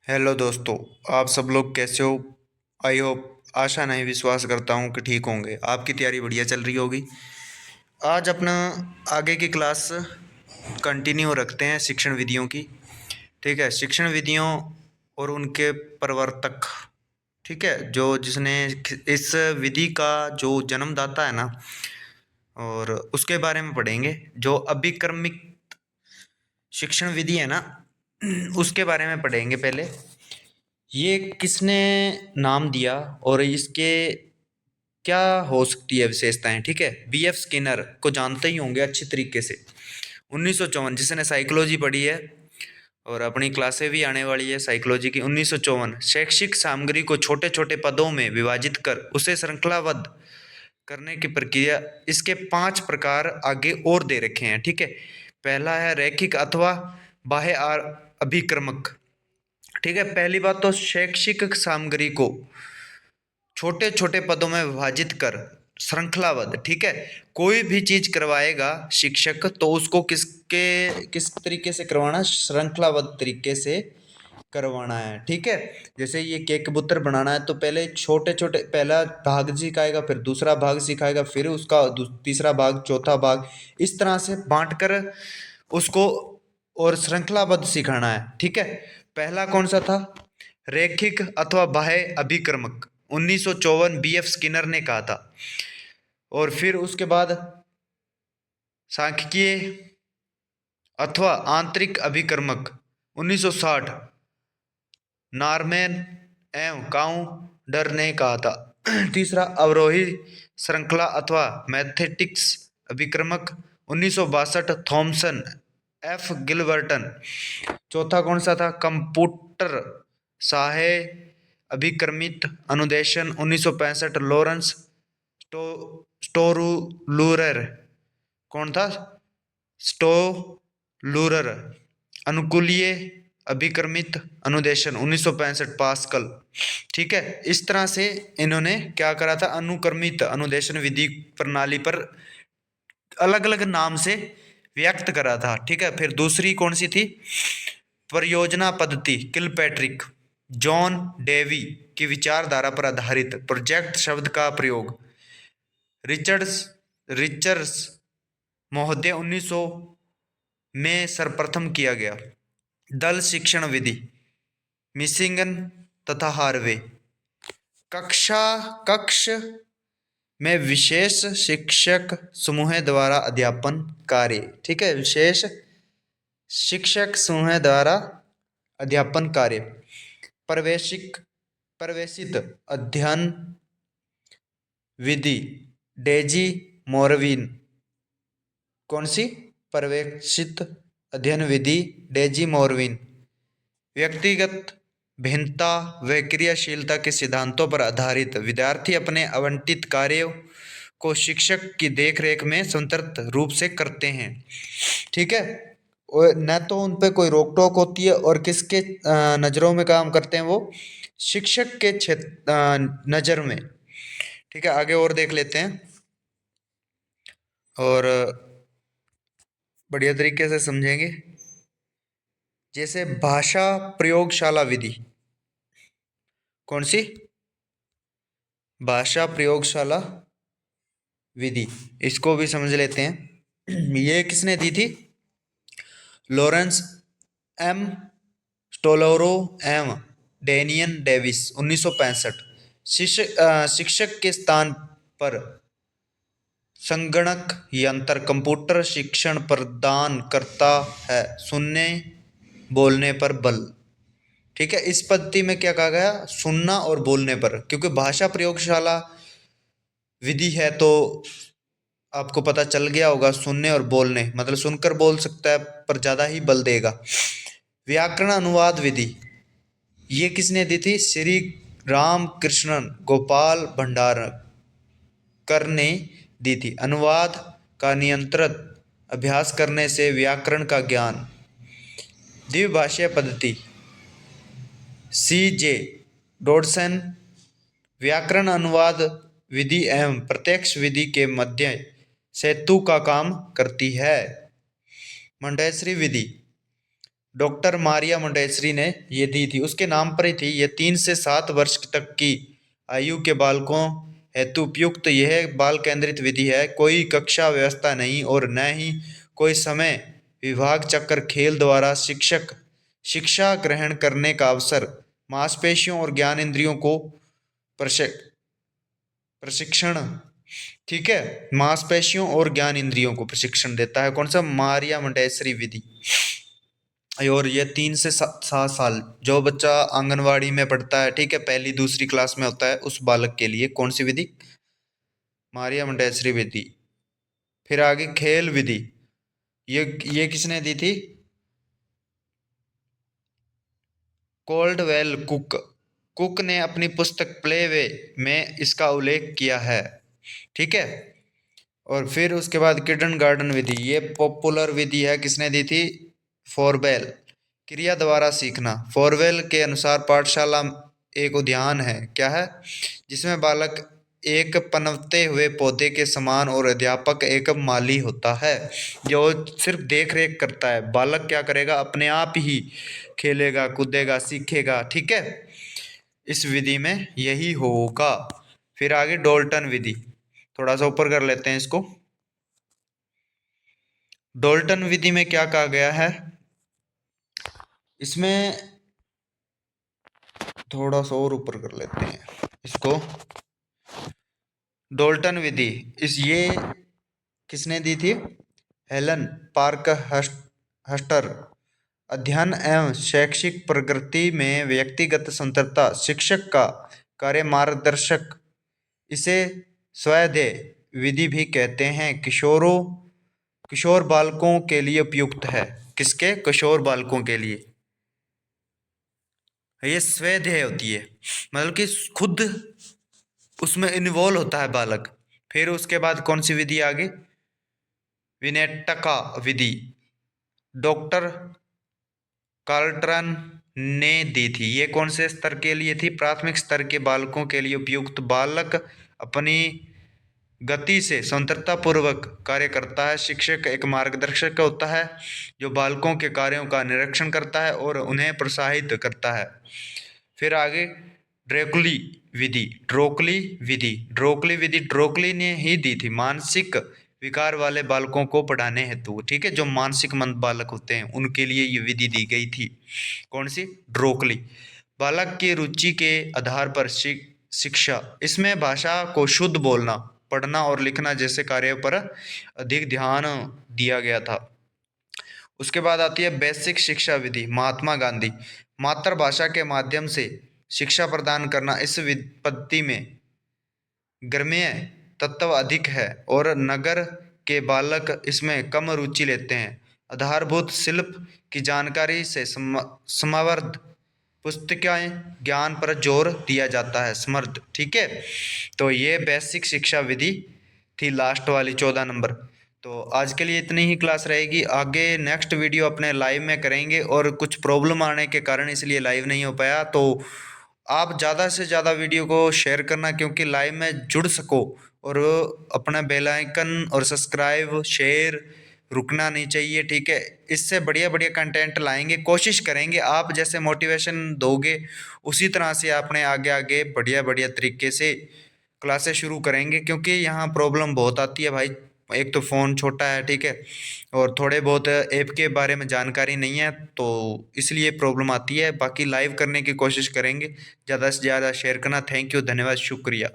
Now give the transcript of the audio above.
Hello दोस्तों। आप सब लोग कैसे हो? आई होप, आशा नहीं विश्वास करता हूँ कि ठीक होंगे। आपकी तैयारी बढ़िया चल रही होगी। आज अपना आगे की क्लास कंटिन्यू रखते हैं शिक्षण विधियों की। ठीक है, शिक्षण विधियों और उनके प्रवर्तक। ठीक है, जो जिसने इस विधि का जो जन्मदाता है ना, और उसके बारे में पढ़ेंगे। जो अभिक्रमिक शिक्षण विधि है ना, उसके बारे में पढ़ेंगे पहले। ये किसने नाम दिया और इसके क्या हो सकती है विशेषताएं। ठीक है, बीएफ स्किनर को जानते ही होंगे अच्छी तरीके से। 1954, जिसने साइकोलॉजी पढ़ी है और अपनी क्लासें भी आने वाली है साइकोलॉजी की। 1954 शैक्षिक सामग्री को छोटे छोटे पदों में विभाजित कर उसे श्रृंखलाबद्ध करने की प्रक्रिया। इसके 5 प्रकार आगे और दे रखे हैं। ठीक है, पहला है रैखिक अथवा बाह्य अभिक्रमक। ठीक है, पहली बात तो शैक्षिक सामग्री को छोटे छोटे पदों में विभाजित कर श्रृंखलाबद्ध। ठीक है, कोई भी चीज करवाएगा शिक्षक तो उसको किस तरीके से करवाना है? श्रृंखलाबद्ध तरीके से करवाना है। ठीक है, जैसे ये केक कबूतर बनाना है तो पहले छोटे छोटे पहला भाग सिखाएगा, फिर दूसरा भाग सिखाएगा, फिर उसका तीसरा भाग, चौथा भाग, इस तरह से बांट कर उसको और श्रृंखलाबद्ध सिखाना है। ठीक है, पहला कौन सा था? रैखिक अथवा बाह्य अभिक्रमक। 1954 बीएफ स्किनर ने कहा था। और फिर उसके बाद सांख्यिकीय अथवा आंतरिक अभिक्रमक 1960 नॉर्मैन एवं काउंडर ने कहा था। तीसरा अवरोही श्रृंखला अथवा मैथेटिक्स अभिक्रमक 1962 थॉमसन एफ गिलबर्टन। चौथा कौन सा था? कंप्यूटर सहाय अभिक्रमित अनुदेशन 1965 लॉरेंस स्टोरूलर। कौन था? स्टोलूरर। अनुकूलीय अभिक्रमित अनुदेशन 1965 पास्कल। ठीक है, इस तरह से इन्होंने क्या करा था? अनुक्रमित अनुदेशन विधि प्रणाली पर अलग अलग नाम से व्यक्त करा था। ठीक है, फिर दूसरी कौन सी थी? परियोजना पद्धति किलपैट्रिक। जॉन डेवी की विचारधारा पर आधारित प्रोजेक्ट शब्द का प्रयोग रिचर्ड्स रिचर्ड्स महोदय 1900 में सर्वप्रथम किया गया। दल शिक्षण विधि मिशिगन तथा हार्वे। कक्ष में विशेष शिक्षक समूह द्वारा अध्यापन कार्य। ठीक है, विशेष शिक्षक समूह द्वारा अध्यापन कार्य। प्रवेशित अध्ययन विधि डेजी मोरविन। कौन सी? प्रवेशित अध्ययन विधि डेजी मोरविन। व्यक्तिगत भिन्नता व क्रियाशीलता के सिद्धांतों पर आधारित विद्यार्थी अपने आवंटित कार्यों को शिक्षक की देखरेख में स्वतंत्र रूप से करते हैं। ठीक है, और न तो उन पे कोई रोक टोक होती है, और किसके नज़रों में काम करते हैं? वो शिक्षक के नज़र में। ठीक है, आगे और देख लेते हैं और बढ़िया तरीके से समझेंगे। जैसे भाषा प्रयोगशाला विधि। कौन सी? भाषा प्रयोगशाला विधि, इसको भी समझ लेते हैं। ये किसने दी थी? लॉरेंस एम स्टोलोरो एवं डेनियन डेविस 1965। शिक्षक के स्थान पर संगणक यंत्र कंप्यूटर शिक्षण प्रदान करता है, सुनने बोलने पर बल। ठीक है, इस पद्धति में क्या कहा गया? सुनना और बोलने पर, क्योंकि भाषा प्रयोगशाला विधि है तो आपको पता चल गया होगा। सुनने और बोलने मतलब सुनकर बोल सकता है पर ज़्यादा ही बल देगा। व्याकरण अनुवाद विधि ये किसने दी थी? श्री राम कृष्णन गोपाल भंडारकर ने दी थी। अनुवाद का नियंत्रित अभ्यास करने से व्याकरण का ज्ञान। द्विभाषीय पद्धति CJ डॉडसन व्याकरण अनुवाद विधि एवं प्रत्यक्ष विधि के मध्य सेतु का काम करती है। मंडयश्री विधि डॉक्टर मारिया मोंटेसरी ने ये दी थी, उसके नाम पर ही थी। ये 3 से 7 वर्ष तक की आयु के बालकों हेतु उपयुक्त यह बाल केंद्रित विधि है। कोई कक्षा व्यवस्था नहीं और न ही कोई समय विभाग चक्कर, खेल द्वारा शिक्षक शिक्षा ग्रहण करने का अवसर, मांसपेशियों और ज्ञान इंद्रियों को प्रशिक्षण, ठीक है, मांसपेशियों और ज्ञान इंद्रियों को प्रशिक्षण देता है। कौन सा? मारिया मोंटेसरी विधि। और ये 3 से 7 साल जो बच्चा आंगनवाड़ी में पढ़ता है, ठीक है, पहली दूसरी क्लास में होता है, उस बालक के लिए कौन सी विधि? मारिया मोंटेसरी विधि। फिर आगे खेल विधि, ये किसने दी थी? Caldwell cook. कुक ने अपनी पुस्तक प्ले वे में इसका उल्लेख किया है, ठीक है। और फिर उसके बाद किडन गार्डन विधि, ये पॉपुलर विधि है, किसने दी थी? फॉरवेल। क्रिया द्वारा सीखना, फॉरवेल के अनुसार पाठशाला एक उद्यान है, क्या है, जिसमें बालक एक पनपते हुए पौधे के समान और अध्यापक एक माली होता है जो सिर्फ देख रेख करता है। बालक क्या करेगा? अपने आप ही खेलेगा, कूदेगा, सीखेगा, ठीक है। इस विधि में यही होगा। फिर आगे डोल्टन विधि, थोड़ा सा ऊपर कर लेते हैं इसको। डोल्टन विधि में क्या कहा गया है? इसमें थोड़ा सा और ऊपर कर लेते हैं इसको। डोल्टन विधि ये किसने दी थी? Helen Parkhurst. अध्ययन एवं शैक्षिक प्रगति में व्यक्तिगत स्वतंत्रता, शिक्षक का कार्य मार्गदर्शक, इसे स्वाध्याय विधि भी कहते हैं। किशोर बालकों के लिए उपयुक्त है। किसके? किशोर बालकों के लिए। ये स्वाध्याय होती है, मतलब कि खुद उसमें इन्वॉल्व होता है बालक। फिर उसके बाद कौन सी विधि आगे? विनेटका विधि, डॉक्टर कार्लटन ने दी थी। ये कौन से स्तर के लिए थी? प्राथमिक स्तर के बालकों के लिए उपयुक्त। बालक अपनी गति से स्वतंत्रता पूर्वक कार्य करता है। शिक्षक एक मार्गदर्शक होता है जो बालकों के कार्यों का निरीक्षण करता है और उन्हें प्रोत्साहित करता है। फिर आगे ड्रोकली विधि, ड्रोकली ने ही दी थी, मानसिक विकार वाले बालकों को पढ़ाने हेतु, ठीक है, जो मानसिक मंद बालक होते हैं उनके लिए ये विधि दी गई थी। कौन सी? ड्रोकली। बालक की रुचि के आधार पर शिक्षा, इसमें भाषा को शुद्ध बोलना, पढ़ना और लिखना जैसे कार्यों पर अधिक ध्यान दिया गया था। उसके बाद आती है बेसिक शिक्षा विधि, महात्मा गांधी। मातृभाषा के माध्यम से शिक्षा प्रदान करना, इस पद्धति में ग्राम्य तत्व अधिक है और नगर के बालक इसमें कम रुचि लेते हैं। आधारभूत शिल्प की जानकारी से समृद्ध पुस्तिकाएं ज्ञान पर जोर दिया जाता है, समृद्ध, ठीक है। तो ये बेसिक शिक्षा विधि थी, लास्ट वाली 14 नंबर। तो आज के लिए इतनी ही क्लास रहेगी। आगे नेक्स्ट वीडियो अपने लाइव में करेंगे और कुछ प्रॉब्लम आने के कारण इसलिए लाइव नहीं हो पाया। तो आप ज़्यादा से ज़्यादा वीडियो को शेयर करना, क्योंकि लाइव में जुड़ सको, और अपना बेल आइकन और सब्सक्राइब शेयर रुकना नहीं चाहिए, ठीक है। इससे बढ़िया बढ़िया कंटेंट लाएंगे, कोशिश करेंगे। आप जैसे मोटिवेशन दोगे उसी तरह से आपने आगे आगे बढ़िया बढ़िया तरीके से क्लासेस शुरू करेंगे, क्योंकि यहाँ प्रॉब्लम बहुत आती है भाई। एक तो फ़ोन छोटा है, ठीक है, और थोड़े बहुत ऐप के बारे में जानकारी नहीं है, तो इसलिए प्रॉब्लम आती है। बाकी लाइव करने की कोशिश करेंगे, ज़्यादा से ज़्यादा शेयर करना। थैंक यू, धन्यवाद, शुक्रिया।